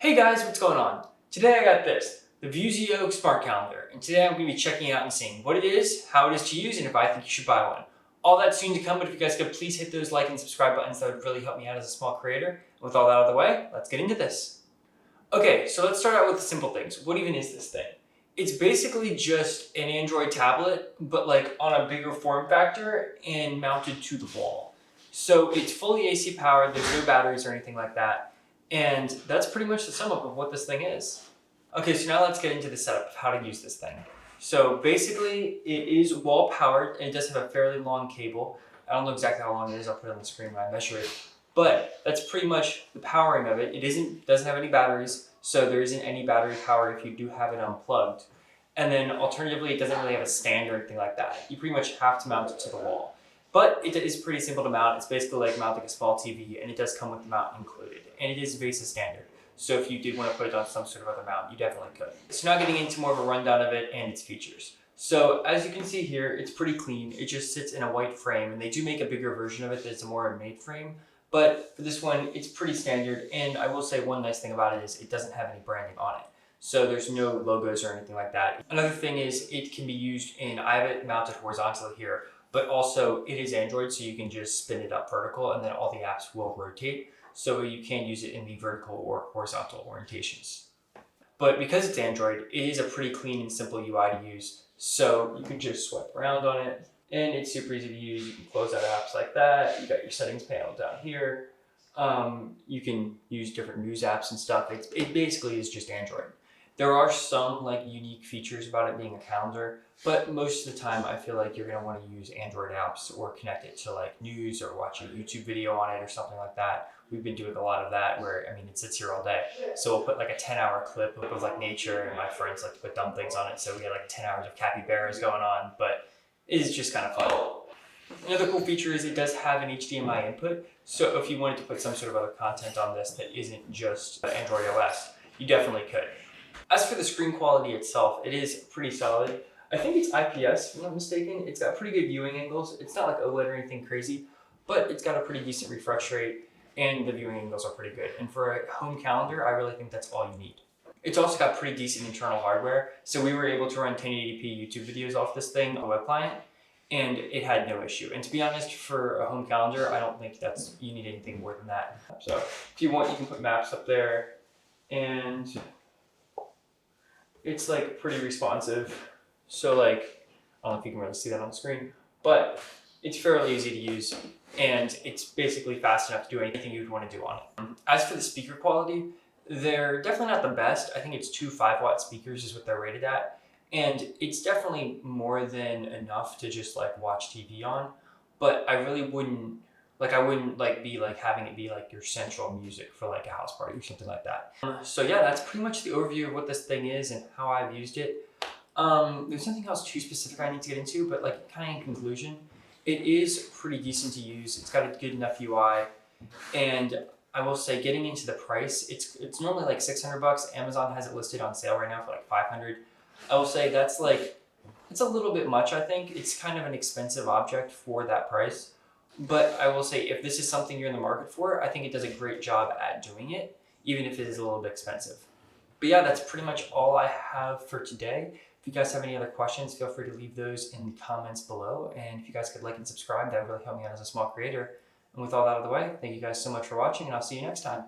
Hey guys, what's going on? Today I got this, the Viewzio Smart Calendar, and today I'm going to be checking it out and seeing what it is, how it is to use, and if I think you should buy one. All that's soon to come, but if you guys could please hit those like and subscribe buttons, that would really help me out as a small creator. And with all that out of the way, let's get into this. Okay, so let's start out with the simple things. What even is this thing? It's basically just an Android tablet, but like on a bigger form factor and mounted to the wall. So it's fully AC powered, there's no batteries or anything like that. And that's pretty much the sum up of what this thing is. Okay, so now let's get into the setup of how to use this thing. So basically, it is wall powered and it does have a fairly long cable. I don't know exactly how long it is, I'll put it on the screen when I measure it. But that's pretty much the powering of it. It doesn't have any batteries, so there isn't any battery power if you do have it unplugged. And then alternatively, it doesn't really have a stand or anything like that. You pretty much have to mount it to the wall. But it is pretty simple to mount. It's basically like mounting a small TV, and it does come with the mount included. And it is VESA standard. So if you did want to put it on some sort of other mount, you definitely could. So now getting into more of a rundown of it and its features. So as you can see here, it's pretty clean. It just sits in a white frame, and they do make a bigger version of it that's a more made frame. But for this one, it's pretty standard. And I will say one nice thing about it is it doesn't have any branding on it. So there's no logos or anything like that. Another thing is it can be used I have it mounted horizontally here, but also it is Android, so you can just spin it up vertical and then all the apps will rotate. So you can use it in the vertical or horizontal orientations. But because it's Android, it is a pretty clean and simple UI to use. So you can just swipe around on it and it's super easy to use. You can close out apps like that. You got your settings panel down here. You can use different news apps and stuff. It basically is just Android. There are some unique features about it being a calendar, but most of the time I feel like you're going to want to use Android apps or connect it to news or watch a YouTube video on it or something like that. We've been doing a lot of that where, it sits here all day. So we'll put a 10-hour clip of nature, and my friends like to put dumb things on it. So we had 10 hours of capybaras going on, but it is just kind of fun. Another cool feature is it does have an HDMI input. So if you wanted to put some sort of other content on this that isn't just Android OS, you definitely could. As for the screen quality itself, it is pretty solid. I think it's IPS, if I'm not mistaken. It's got pretty good viewing angles. It's not like OLED or anything crazy, but it's got a pretty decent refresh rate and the viewing angles are pretty good. And for a home calendar, I really think that's all you need. It's also got pretty decent internal hardware. So we were able to run 1080p YouTube videos off this thing on a web client, and it had no issue. And to be honest, for a home calendar, I don't think you need anything more than that. So if you want, you can put maps up there, and it's pretty responsive. So I don't know if you can really see that on the screen, but it's fairly easy to use and it's basically fast enough to do anything you'd want to do on it. As for the speaker quality, they're definitely not the best. I think it's 2 5-watt speakers is what they're rated at. And it's definitely more than enough to just watch TV on, but I really wouldn't be having it be your central music for a house party or something like that. So yeah, that's pretty much the overview of what this thing is and how I've used it. There's nothing else too specific I need to get into, but kind of in conclusion, it is pretty decent to use. It's got a good enough UI, and I will say getting into the price, it's normally $600. Amazon has it listed on sale right now for $500. I will say that's it's a little bit much. I think it's kind of an expensive object for that price. But I will say, if this is something you're in the market for, I think it does a great job at doing it, even if it is a little bit expensive. But yeah, that's pretty much all I have for today. If you guys have any other questions, feel free to leave those in the comments below. And if you guys could like and subscribe, that would really help me out as a small creator. And with all that out of the way, thank you guys so much for watching, and I'll see you next time.